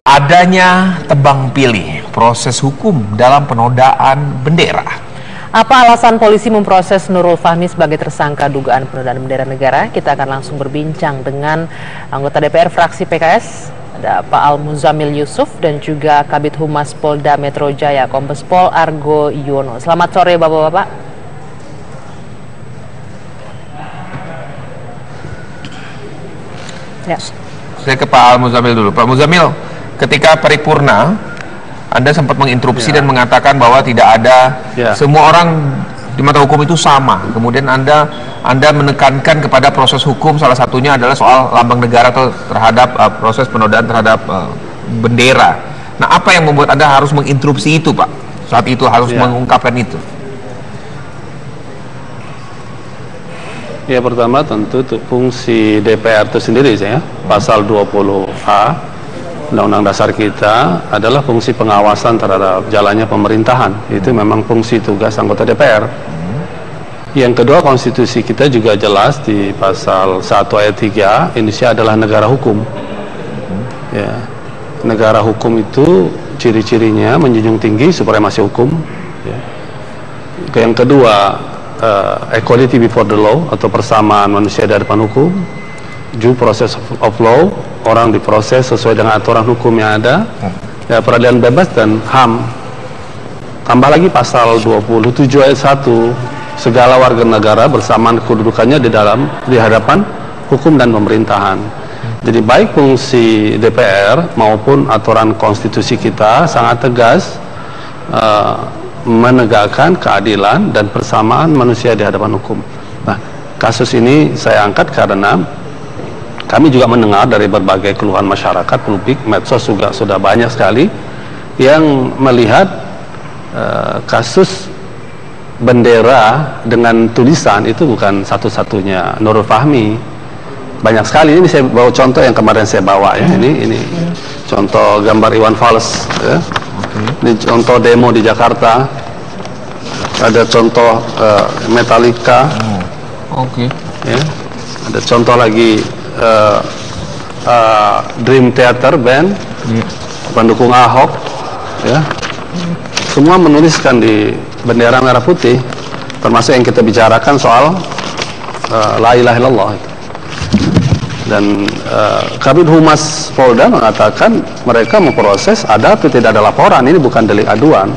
Adanya tebang pilih proses hukum dalam penodaan bendera. Apa alasan polisi memproses Nurul Fahmi sebagai tersangka dugaan penodaan bendera negara? Kita akan langsung berbincang dengan anggota DPR fraksi PKS, ada Pak Al Muzamil Yusuf, dan juga Kabid Humas Polda Metro Jaya, Kombes Pol Argo Yuwono. Selamat sore Bapak-Bapak. Ya. Saya ke Pak Al Muzamil dulu. Pak Muzamil, ketika paripurna, Anda sempat menginterupsi dan mengatakan bahwa tidak ada semua orang di mata hukum itu sama. Kemudian Anda menekankan kepada proses hukum, salah satunya adalah soal lambang negara atau terhadap proses penodaan terhadap bendera. Nah, apa yang membuat Anda harus menginterupsi itu, Pak? Saat itu harus mengungkapkan itu. Ya, pertama tentu fungsi DPR itu sendiri ya, pasal 20A Undang-Undang Dasar kita adalah fungsi pengawasan terhadap jalannya pemerintahan. Itu memang fungsi tugas anggota DPR. Yang kedua, konstitusi kita juga jelas di pasal 1 ayat 3, Indonesia adalah negara hukum. Ya, negara hukum itu ciri-cirinya menjunjung tinggi supremasi hukum. Ya. Yang kedua, equality before the law atau persamaan manusia di hadapan hukum, due process of law, orang diproses sesuai dengan aturan hukum yang ada, ya, peradilan bebas dan HAM. Tambah lagi pasal 27 ayat 1, segala warga negara bersamaan kedudukannya di hadapan hukum dan pemerintahan. Jadi baik fungsi DPR maupun aturan konstitusi kita sangat tegas menegakkan keadilan dan persamaan manusia di hadapan hukum. Nah, kasus ini saya angkat karena kami juga mendengar dari berbagai keluhan masyarakat, publik, medsos juga sudah banyak sekali yang melihat kasus bendera dengan tulisan itu bukan satu-satunya Nurul Fahmi. Banyak sekali. Ini saya bawa contoh yang kemarin saya bawa ya. Ini contoh gambar Iwan Fals ya. Ini contoh demo di Jakarta. Ada contoh Metallica. Ya. Ada contoh lagi Dream Theater Band, pendukung Ahok. Ya. Semua menuliskan di bendera merah putih, termasuk yang kita bicarakan soal la ilaha illallah itu. Dan Kabid Humas Polda mengatakan mereka memproses ada atau tidak ada laporan. Ini bukan delik aduan.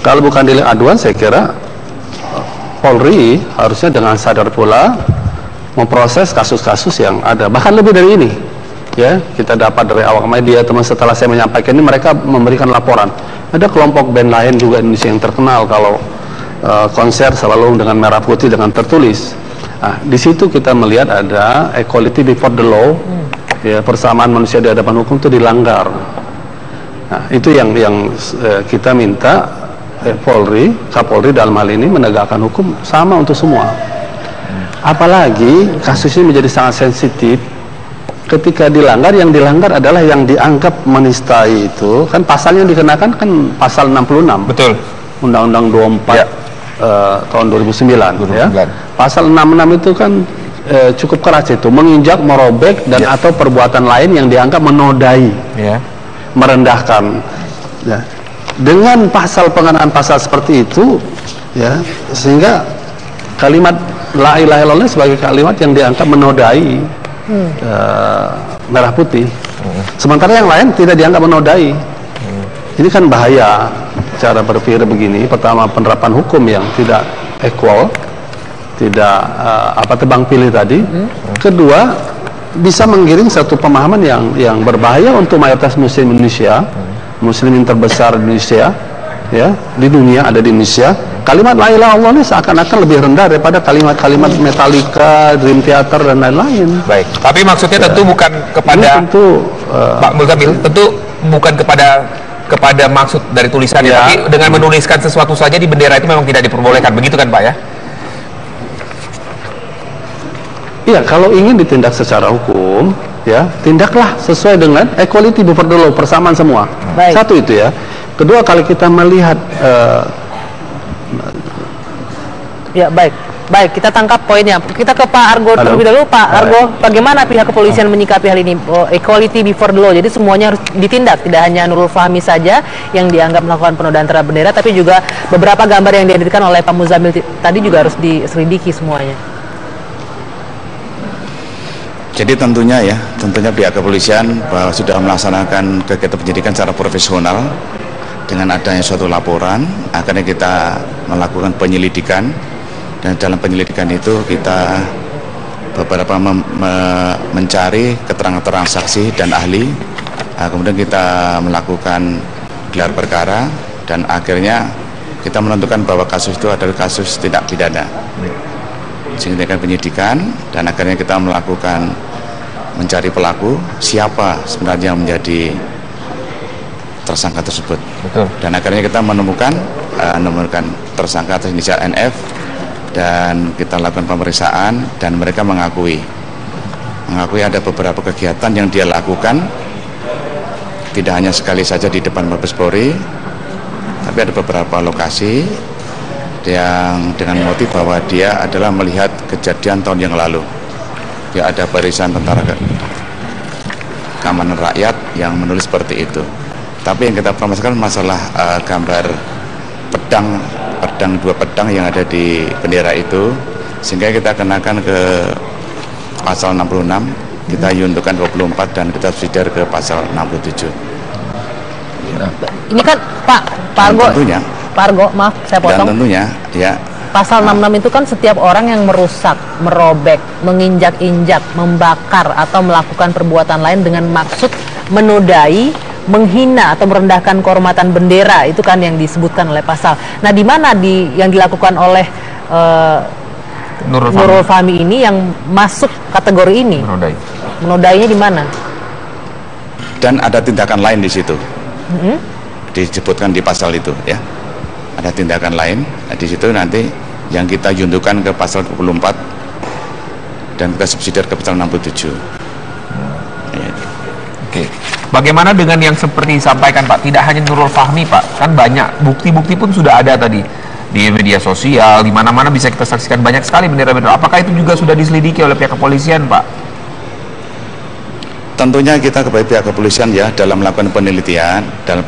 Kalau bukan delik aduan, saya kira Polri harusnya dengan sadar pula memproses kasus-kasus yang ada. Bahkan lebih dari ini. Ya, kita dapat dari awak media, teman setelah saya menyampaikan ini mereka memberikan laporan. Ada kelompok band lain juga Indonesia yang terkenal kalau konser selalu dengan merah putih dengan tertulis. Nah, di situ kita melihat ada equality before the law, ya, persamaan manusia di hadapan hukum itu dilanggar. Nah, itu yang kita minta Polri, Kapolri dalam hal ini menegakkan hukum sama untuk semua. Apalagi kasus ini menjadi sangat sensitif. Ketika dilanggar, yang dilanggar adalah yang dianggap menistai itu, kan pasalnya dikenakan kan pasal 66. Betul. Undang-Undang 24 tahun 2009. Ya. Pasal 66 itu kan cukup keras itu, menginjak, merobek dan atau perbuatan lain yang dianggap menodai, merendahkan. Ya. Dengan pasal pengenaan pasal seperti itu, ya, sehingga kalimat la ilaha illallah sebagai kalimat yang dianggap menodai merah putih. Sementara yang lain tidak dianggap menodai. Ini kan bahaya cara berpikir begini. Pertama, penerapan hukum yang tidak equal, tidak tebang pilih tadi. Kedua, bisa menggiring satu pemahaman yang berbahaya untuk mayoritas muslim Indonesia, muslimin terbesar di Indonesia, ya, di dunia ada di Indonesia. Kalimat la ilaha illallah ini seakan-akan lebih rendah daripada kalimat-kalimat Metallica, Dream Theater dan lain-lain. Baik. Tapi maksudnya tentu bukan kepada Pak Muzamil, tentu bukan kepada maksud dari tulisannya, tapi dengan menuliskan sesuatu saja di bendera itu memang tidak diperbolehkan, begitu kan Pak ya? Iya, kalau ingin ditindak secara hukum, ya, tindaklah sesuai dengan equality before the law, persamaan semua. Baik. Satu itu ya. Kedua, kalau kita melihat ya, baik. Baik, kita tangkap poinnya. Kita ke Pak Argo terlebih dahulu. Pak Argo, bagaimana pihak kepolisian menyikapi hal ini? Equality before the law, jadi semuanya harus ditindak, tidak hanya Nurul Fahmi saja yang dianggap melakukan penodaan terhadap bendera, tapi juga beberapa gambar yang dihadirkan oleh Pak Muzamil tadi juga harus diselidiki semuanya. Jadi tentunya pihak kepolisian bahwa sudah melaksanakan kegiatan penyidikan secara profesional dengan adanya suatu laporan, akhirnya kita melakukan penyelidikan. Dan dalam penyelidikan itu kita beberapa mencari keterangan saksi dan ahli. Kemudian kita melakukan gelar perkara dan akhirnya kita menentukan bahwa kasus itu adalah kasus tindak pidana. Sehingga penyidikan dan akhirnya kita melakukan mencari pelaku, siapa sebenarnya yang menjadi tersangka tersebut. Betul. Dan akhirnya kita menemukan tersangka atas inisial NF. Dan kita lakukan pemeriksaan dan mereka mengakui ada beberapa kegiatan yang dia lakukan, tidak hanya sekali saja di depan Mabes Polri, tapi ada beberapa lokasi yang dengan motif bahwa dia adalah melihat kejadian tahun yang lalu. Dia ada barisan tentara keamanan rakyat yang menulis seperti itu. Tapi yang kita permasalahkan masalah gambar dua pedang yang ada di bendera itu, sehingga kita kenakan ke pasal 66, kita yuntukan 24 dan kita subsidiar ke pasal 67. Ini kan Pak Argo, tentunya, Pak Argo, maaf saya potong. Dan tentunya pasal 66 itu kan setiap orang yang merusak, merobek, menginjak-injak, membakar atau melakukan perbuatan lain dengan maksud menodai, menghina atau merendahkan kehormatan bendera, itu kan yang disebutkan oleh pasal. Nah, di mana yang dilakukan oleh Nurul Fahmi ini yang masuk kategori ini? Menodainya di mana? Dan ada tindakan lain di situ. Disebutkan di pasal itu Ada tindakan lain di situ nanti yang kita juntukan ke pasal 24 dan kita subsidiar ke pasal 67. Oke. Bagaimana dengan yang seperti disampaikan Pak, tidak hanya Nurul Fahmi Pak, kan banyak bukti-bukti pun sudah ada tadi di media sosial, di mana-mana bisa kita saksikan banyak sekali bendera-bendera. Apakah itu juga sudah diselidiki oleh pihak kepolisian Pak? Tentunya kita kepada pihak kepolisian dalam melakukan penelitian, dalam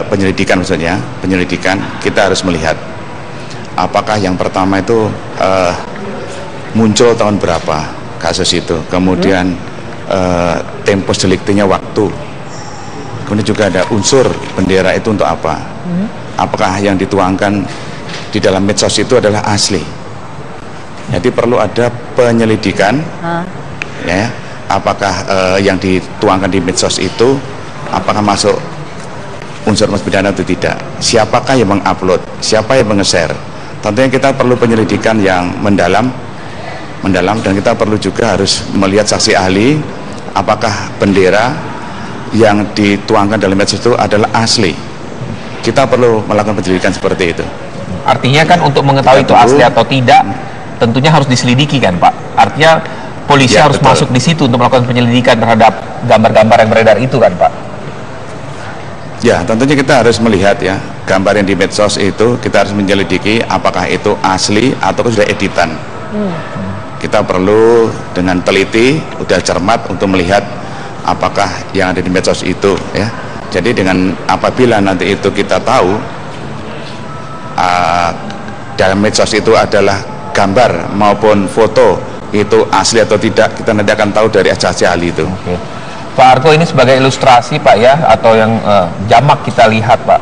penyelidikan kita harus melihat apakah yang pertama itu muncul tahun berapa kasus itu, kemudian tempus deliktinya waktu, kemudian juga ada unsur bendera itu untuk apa, apakah yang dituangkan di dalam medsos itu adalah asli. Jadi perlu ada penyelidikan apakah yang dituangkan di medsos itu apakah masuk unsur pidana atau tidak, siapakah yang mengupload, siapa yang menge-share. Tentunya kita perlu penyelidikan yang mendalam dan kita perlu juga harus melihat saksi ahli apakah bendera yang dituangkan dalam medsos itu adalah asli. Kita perlu melakukan penyelidikan seperti itu. Artinya kan untuk mengetahui itu asli atau tidak tentunya harus diselidiki kan Pak. Artinya polisi harus masuk di situ untuk melakukan penyelidikan terhadap gambar-gambar yang beredar itu kan Pak. Ya, tentunya kita harus melihat gambar yang di medsos itu kita harus menyelidiki apakah itu asli atau sudah editan. Kita perlu dengan teliti, udah cermat untuk melihat apakah yang ada di medsos itu Jadi dengan apabila nanti itu kita tahu dalam medsos itu adalah gambar maupun foto itu asli atau tidak, kita nanti akan tahu dari saksi ahli itu. Pak Argo, ini sebagai ilustrasi Pak atau yang jamak kita lihat Pak,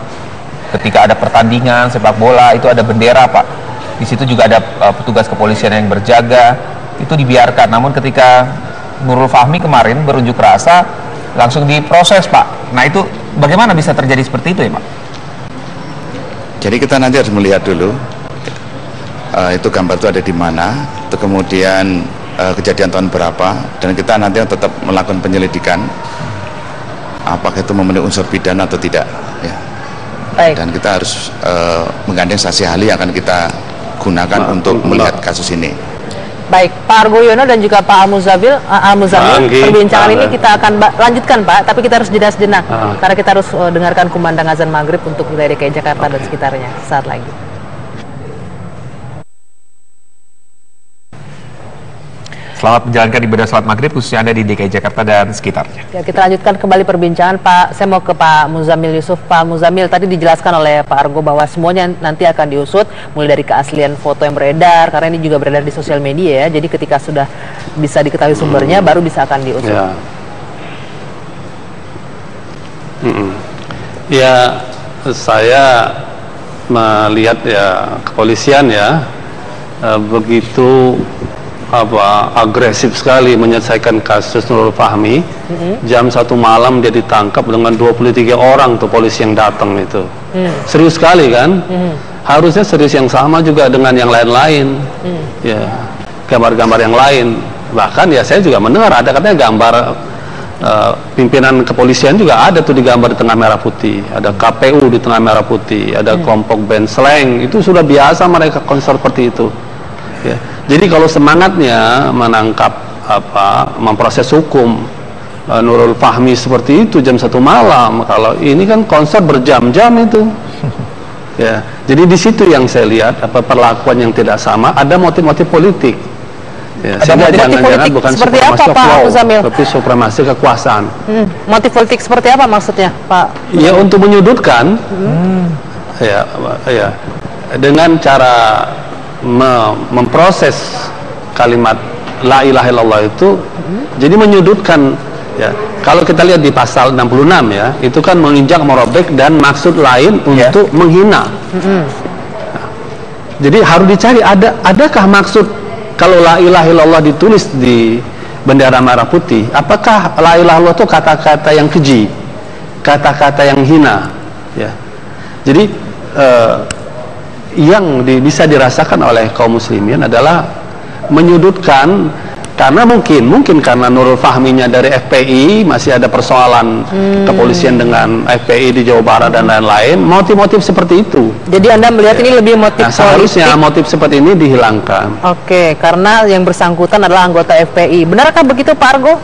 ketika ada pertandingan sepak bola itu ada bendera Pak. Di situ juga ada petugas kepolisian yang berjaga, itu dibiarkan. Namun ketika Nurul Fahmi kemarin berunjuk rasa langsung diproses Pak. Nah itu bagaimana bisa terjadi seperti itu ya Pak? Jadi kita nanti harus melihat dulu itu gambar itu ada di mana, itu kemudian kejadian tahun berapa, dan kita nanti tetap melakukan penyelidikan apakah itu memenuhi unsur pidana atau tidak Baik. Dan kita harus menggandeng saksi ahli yang akan kita gunakan untuk melihat kasus ini. Baik, Pak Argo Yono dan juga Pak Al-Muzamil, perbincangan ini kita akan lanjutkan Pak, tapi kita harus jeda sejenak karena kita harus dengarkan kumandang azan maghrib untuk wilayah DKI Jakarta dan sekitarnya saat lagi. Selamat menjalankan ibadah salat maghrib khususnya Anda di DKI Jakarta dan sekitarnya. Ya, kita lanjutkan kembali perbincangan Pak. Saya mau ke Pak Muzamil Yusuf. Pak Muzamil, tadi dijelaskan oleh Pak Argo bahwa semuanya nanti akan diusut mulai dari keaslian foto yang beredar, karena ini juga beredar di sosial media ya. Jadi ketika sudah bisa diketahui sumbernya baru bisa akan diusut. Ya, saya melihat ya kepolisian ya begitu agresif sekali menyelesaikan kasus Nurul Fahmi. Jam 1 malam dia ditangkap dengan 23 orang tuh polisi yang datang itu. Serius sekali kan? Harusnya serius yang sama juga dengan yang lain-lain. Ya, gambar-gambar yang lain. Bahkan ya saya juga mendengar ada katanya gambar pimpinan kepolisian juga ada tuh digambar di tengah merah putih. Ada KPU di tengah merah putih. Ada kelompok band slang. Itu sudah biasa mereka konser seperti itu. Ya. Jadi kalau semangatnya menangkap memproses hukum Nurul Fahmi seperti itu jam 1 malam, kalau ini kan konser berjam-jam itu. Ya. Jadi di situ yang saya lihat perlakuan yang tidak sama, ada motif-motif politik. Ya, sehingga jangan-jangan bukan supremasi flow, tapi supremasi kekuasaan. Motif politik seperti apa maksudnya, Pak? Ya, untuk menyudutkan, ya, dengan cara memproses kalimat la ilaha illallah itu, jadi menyudutkan. Ya, kalau kita lihat di pasal 66 ya, itu kan menginjak, merobek dan maksud lain untuk menghina. Nah, jadi harus dicari adakah maksud. Kalau la ilaha illallah ditulis di bendera merah putih, apakah la ilaha illallah itu kata-kata yang keji, kata-kata yang hina? Ya. Jadi yang bisa dirasakan oleh kaum muslimin adalah menyudutkan, karena mungkin karena Nurul Fahminya dari FPI, masih ada persoalan kepolisian dengan FPI di Jawa Barat dan lain-lain, motif-motif seperti itu. Jadi Anda melihat ini lebih motif politik. Seharusnya motif seperti ini dihilangkan. Oke, karena yang bersangkutan adalah anggota FPI. Benarkah begitu, Pak Argo?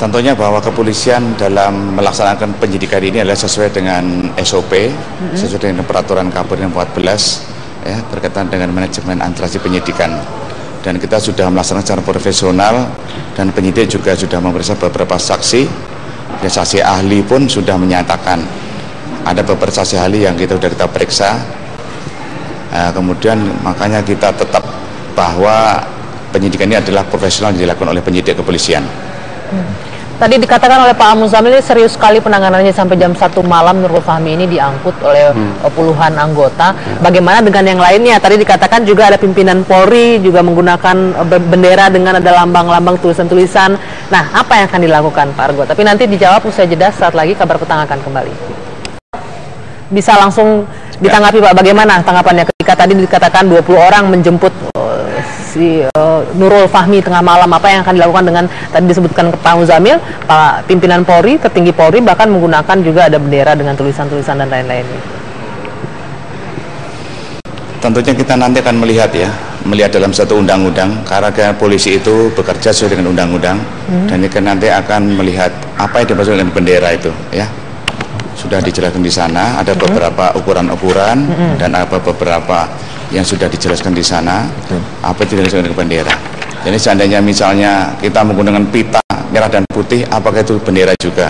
Tentunya bahwa kepolisian dalam melaksanakan penyidikan ini adalah sesuai dengan SOP, sesuai dengan peraturan Kapolri 14 ya, berkaitan dengan manajemen administrasi penyidikan. Dan kita sudah melaksanakan secara profesional, dan penyidik juga sudah memeriksa beberapa saksi. Ya, saksi ahli pun sudah menyatakan, ada beberapa saksi ahli yang sudah kita periksa. Kemudian makanya kita tetap bahwa penyidikan ini adalah profesional yang dilakukan oleh penyidik kepolisian. Tadi dikatakan oleh Pak Muzamil ini serius sekali penanganannya, sampai jam 1 malam Nurul Fahmi ini diangkut oleh puluhan anggota. Bagaimana dengan yang lainnya? Tadi dikatakan juga ada pimpinan Polri juga menggunakan bendera dengan ada lambang-lambang, tulisan-tulisan. Nah, apa yang akan dilakukan, Pak Argo? Tapi nanti dijawab usai jeda, saat lagi Kabar Petang akan kembali. Bisa langsung ditanggapi, Pak, bagaimana tanggapannya ketika tadi dikatakan 20 orang menjemput si Nurul Fahmi tengah malam? Apa yang akan dilakukan dengan tadi disebutkan Pak Muzamil, Pak pimpinan Polri, tertinggi Polri, bahkan menggunakan juga ada bendera dengan tulisan-tulisan dan lain-lainnya? Tentunya kita nanti akan melihat dalam satu undang-undang, karena polisi itu bekerja sesuai dengan undang-undang, dan kita nanti akan melihat apa yang dimaksud dengan bendera itu ya. Sudah dijelaskan di sana, ada beberapa ukuran-ukuran dan ada beberapa yang sudah dijelaskan di sana, apa itu dijelaskan dengan bendera. Jadi seandainya misalnya kita menggunakan pita merah dan putih, apakah itu bendera juga?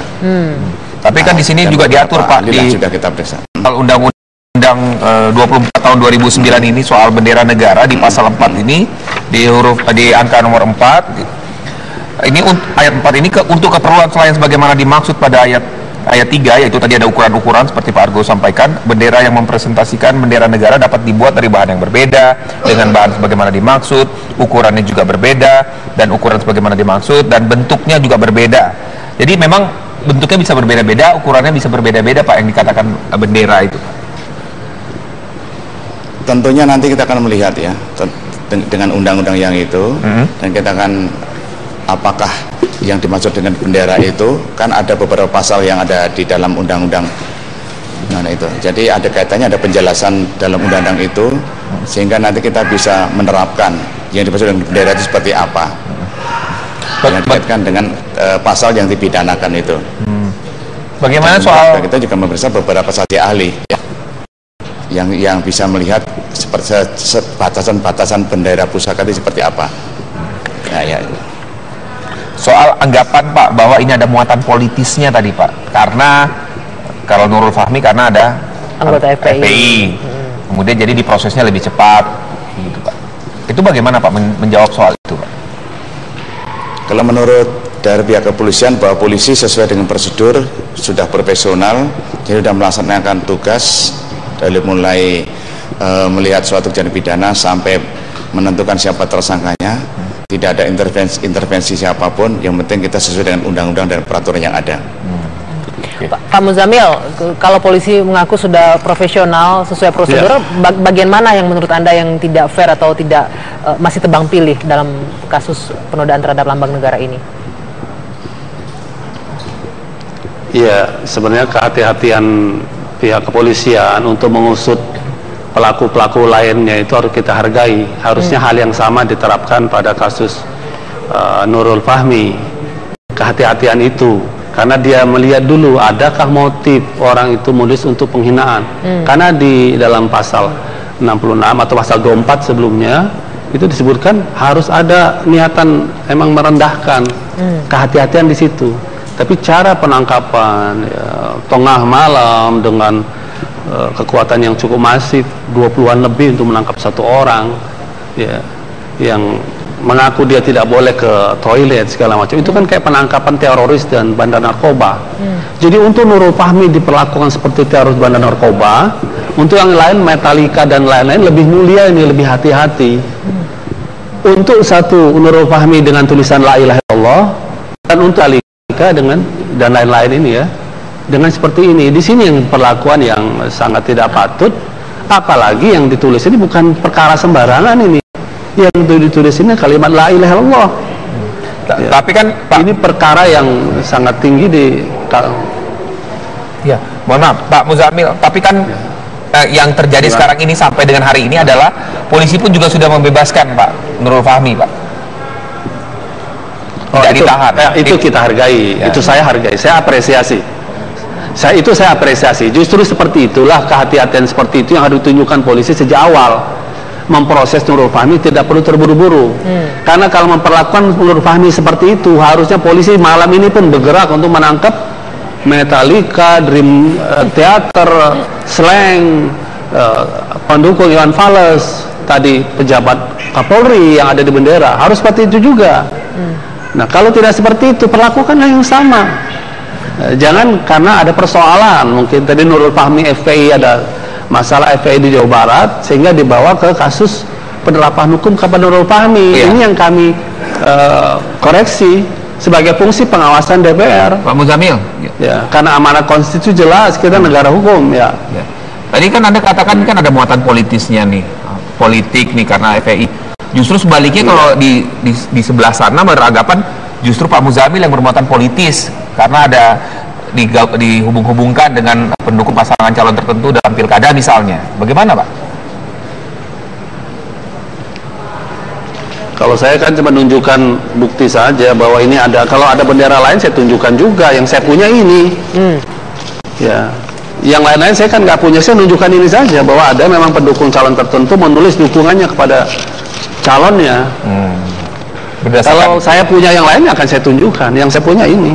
Tapi kan di sini juga diatur, Pak, di sudah kita periksa. Undang-Undang 24 tahun 2009 ini soal bendera negara, di pasal 4 ini di angka nomor 4 ini, ayat 4 ini untuk keperluan selain sebagaimana dimaksud pada ayat 3, yaitu tadi ada ukuran-ukuran seperti Pak Argo sampaikan. Bendera yang mempresentasikan bendera negara dapat dibuat dari bahan yang berbeda, dengan bahan sebagaimana dimaksud, ukurannya juga berbeda, dan ukuran sebagaimana dimaksud, dan bentuknya juga berbeda. Jadi memang bentuknya bisa berbeda-beda, ukurannya bisa berbeda-beda, Pak, yang dikatakan bendera itu. Tentunya nanti kita akan melihat ya, dengan undang-undang yang itu, dan kita akan apakah yang dimaksud dengan bendera itu, kan ada beberapa pasal yang ada di dalam undang-undang. Nah, itu. Jadi ada kaitannya, ada penjelasan dalam undang-undang itu, sehingga nanti kita bisa menerapkan yang dimaksud dengan bendera itu seperti apa. Yang dikaitkan dengan pasal yang dipidanakan itu. Bagaimana soal kita juga memeriksa beberapa saksi ahli ya. yang bisa melihat seperti batasan-batasan bendera pusaka itu seperti apa. Nah, ya. Soal anggapan Pak bahwa ini ada muatan politisnya tadi Pak, karena kalau Nurul Fahmi karena ada anggota FPI. Kemudian jadi diprosesnya lebih cepat, gitu Pak. Itu bagaimana Pak menjawab soal itu Pak? Kalau menurut dari pihak kepolisian bahwa polisi sesuai dengan prosedur sudah profesional, jadi sudah melaksanakan tugas dari mulai melihat suatu kejadian pidana sampai menentukan siapa tersangkanya. Tidak ada intervensi siapapun, yang penting kita sesuai dengan undang-undang dan peraturan yang ada. Pak Muzamil, kalau polisi mengaku sudah profesional sesuai prosedur, bagian mana yang menurut Anda yang tidak fair atau tidak masih tebang pilih dalam kasus penodaan terhadap lambang negara ini? Iya, sebenarnya kehati-hatian pihak kepolisian untuk mengusut pelaku-pelaku lainnya itu harus kita hargai. Harusnya hal yang sama diterapkan pada kasus Nurul Fahmi. Kehati-hatian itu karena dia melihat dulu adakah motif orang itu menulis untuk penghinaan. Karena di dalam pasal 66 atau pasal 24 sebelumnya itu disebutkan harus ada niatan emang merendahkan. Kehati-hatian di situ. Tapi cara penangkapan tengah malam dengan kekuatan yang cukup masif, 20-an lebih untuk menangkap satu orang ya, yang mengaku dia tidak boleh ke toilet segala macam, itu kan kayak penangkapan teroris dan bandar narkoba. Jadi untuk Nurul Fahmi diperlakukan seperti teroris bandar narkoba, untuk yang lain Metallica dan lain-lain lebih mulia, ini lebih hati-hati. Untuk satu Nurul Fahmi dengan tulisan La ilaha illallah, dan untuk Metallica dengan dan lain-lain ini ya, dengan seperti ini, di sini yang perlakuan yang sangat tidak patut, apalagi yang ditulis ini bukan perkara sembarangan ini, yang ditulis ini kalimat La ilaha illallah. Tapi kan Pak, ini perkara yang sangat tinggi di. Ya, mohon maaf Pak Muzamil, tapi kan yang terjadi sekarang ini sampai dengan hari ini adalah polisi pun juga sudah membebaskan Pak Nurul Fahmi Pak. Tidak ditahan. Itu kita hargai, itu saya hargai, saya apresiasi. Saya apresiasi. Justru seperti itulah kehati-hatian seperti itu yang harus ditunjukkan polisi sejak awal. Memproses Nurul Fahmi tidak perlu terburu-buru. Karena kalau memperlakukan Nurul Fahmi seperti itu, harusnya polisi malam ini pun bergerak untuk menangkap Metallica, Dream Theater, Slang, pendukung Iwan Fals, tadi pejabat Kapolri yang ada di bendera. Harus seperti itu juga. Nah, kalau tidak seperti itu, perlakukanlah yang sama. Jangan karena ada persoalan, mungkin tadi Nurul Fahmi FPI ada masalah FPI di Jawa Barat sehingga dibawa ke kasus penerapan hukum kepada Nurul Fahmi. Ini yang kami koreksi sebagai fungsi pengawasan DPR. Pak Muzamil. Ya, karena amanat konstitusi jelas kita negara hukum ya. Tadi kan Anda katakan kan ada muatan politisnya nih, politik nih karena FPI. Justru sebaliknya kalau di sebelah sana beranggapan justru Pak Muzamil yang bermuatan politis karena ada dihubung-hubungkan dengan pendukung pasangan calon tertentu dalam pilkada misalnya. Bagaimana Pak? Kalau saya kan cuma menunjukkan bukti saja bahwa ini ada. Kalau ada bendera lain saya tunjukkan juga yang saya punya ini. Ya, yang lain-lain saya kan nggak punya. Saya menunjukkan ini saja bahwa ada memang pendukung calon tertentu menulis dukungannya kepada calonnya. Kalau saya punya yang lain akan saya tunjukkan. Yang saya punya ini.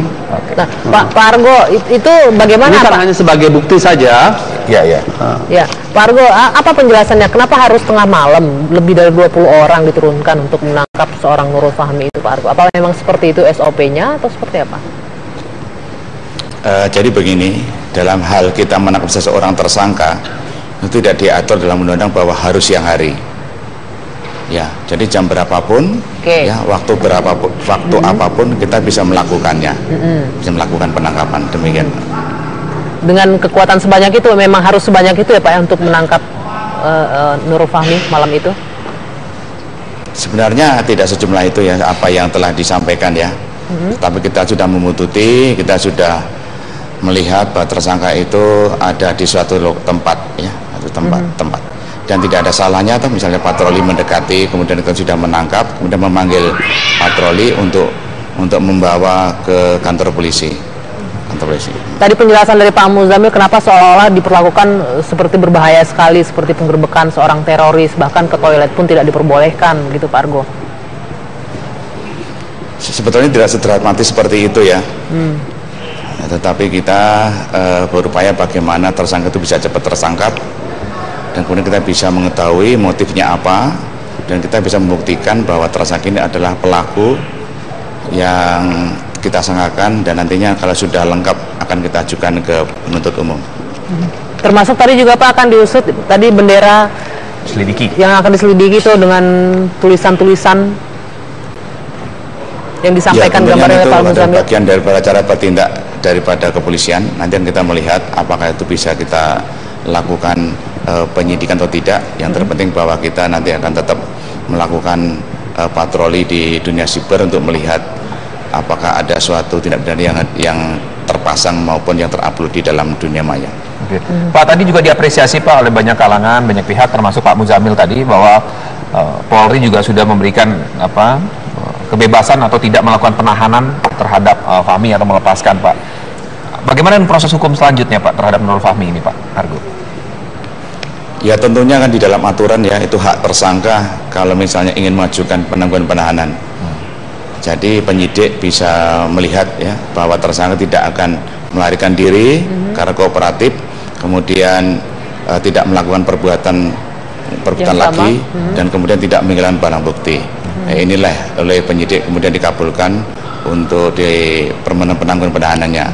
Nah, Pak Argo, itu bagaimana? Ini kan hanya sebagai bukti saja. Ya. Ya, Pak Argo, apa penjelasannya? Kenapa harus tengah malam lebih dari 20 orang diturunkan untuk menangkap seorang Nurul Fahmi itu, Pak Argo? Apa memang seperti itu SOP-nya atau seperti apa? Jadi begini, dalam hal kita menangkap seseorang tersangka itu tidak diatur dalam undang-undang bahwa harus siang hari. Ya, jadi jam berapapun, ya waktu berapapun, waktu apapun kita bisa melakukannya, bisa melakukan penangkapan, demikian. Dengan kekuatan sebanyak itu, memang harus sebanyak itu ya Pak ya, untuk menangkap Nurul Fahmi malam itu? Sebenarnya tidak sejumlah itu ya, apa yang telah disampaikan ya. Tapi kita sudah memututi, kita sudah melihat bahwa tersangka itu ada di suatu tempat, ya, tempat. Dan tidak ada salahnya atau misalnya patroli mendekati, kemudian kita sudah menangkap, kemudian memanggil patroli untuk membawa ke kantor polisi. kantor polisi. Tadi penjelasan dari Pak Muzamil kenapa seolah-olah diperlakukan seperti berbahaya sekali, seperti penggerbekan seorang teroris, bahkan ke toilet pun tidak diperbolehkan, gitu Pak Argo. Sebetulnya tidak sedramatis seperti itu ya. Tetapi kita berupaya bagaimana tersangka itu bisa cepat tersangkap, dan kemudian kita bisa mengetahui motifnya apa, dan kita bisa membuktikan bahwa tersangka ini adalah pelaku yang kita sangkakan, dan nantinya kalau sudah lengkap akan kita ajukan ke penuntut umum. Termasuk tadi juga Pak akan diusut tadi bendera Selidiki. yang akan diselidiki itu dengan tulisan-tulisan yang disampaikan ya, gambarnya itu Pak Muzamil. bagian daripada cara bertindak daripada kepolisian. Nanti kita melihat apakah itu bisa kita lakukan penyidikan atau tidak. Yang terpenting bahwa kita nanti akan tetap melakukan patroli di dunia siber untuk melihat apakah ada suatu tindak pidana yang terpasang maupun yang terupload di dalam dunia maya. Oke. Pak, tadi juga diapresiasi Pak oleh banyak kalangan, banyak pihak, termasuk Pak Muzamil tadi, bahwa Polri juga sudah memberikan kebebasan atau tidak melakukan penahanan terhadap Fahmi atau melepaskan Pak. Bagaimana proses hukum selanjutnya Pak terhadap Nurul Fahmi ini Pak Argo? Ya tentunya kan di dalam aturan ya, itu hak tersangka kalau misalnya ingin mengajukan penangguhan penahanan. Jadi penyidik bisa melihat ya bahwa tersangka tidak akan melarikan diri karena kooperatif, kemudian tidak melakukan perbuatan lagi, dan kemudian tidak menghilangkan barang bukti. Inilah oleh penyidik kemudian dikabulkan untuk di permohonan penangguhan penahanannya,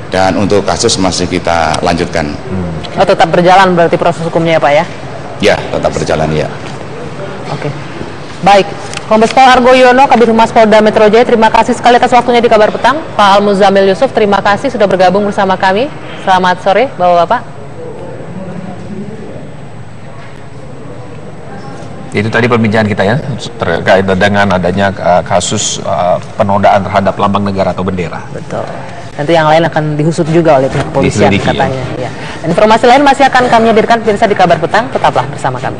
dan untuk kasus masih kita lanjutkan. Oh, tetap berjalan berarti proses hukumnya ya Pak ya? Ya, tetap berjalan ya. Oke. Baik, Kombes Pol Argo Yuwono, Kabid Humas Polda Metro Jaya, terima kasih sekali atas waktunya di Kabar Petang. Pak Al Muzamil Yusuf, terima kasih sudah bergabung bersama kami. Selamat sore, Bapak-Bapak. Itu tadi perbincangan kita ya, terkait dengan adanya kasus penodaan terhadap lambang negara atau bendera. Betul. Nanti yang lain akan dihusut juga oleh pihak kepolisian katanya. Ya. Ya. Informasi lain masih akan kami hadirkan pemirsa di Kabar Petang, tetaplah bersama kami.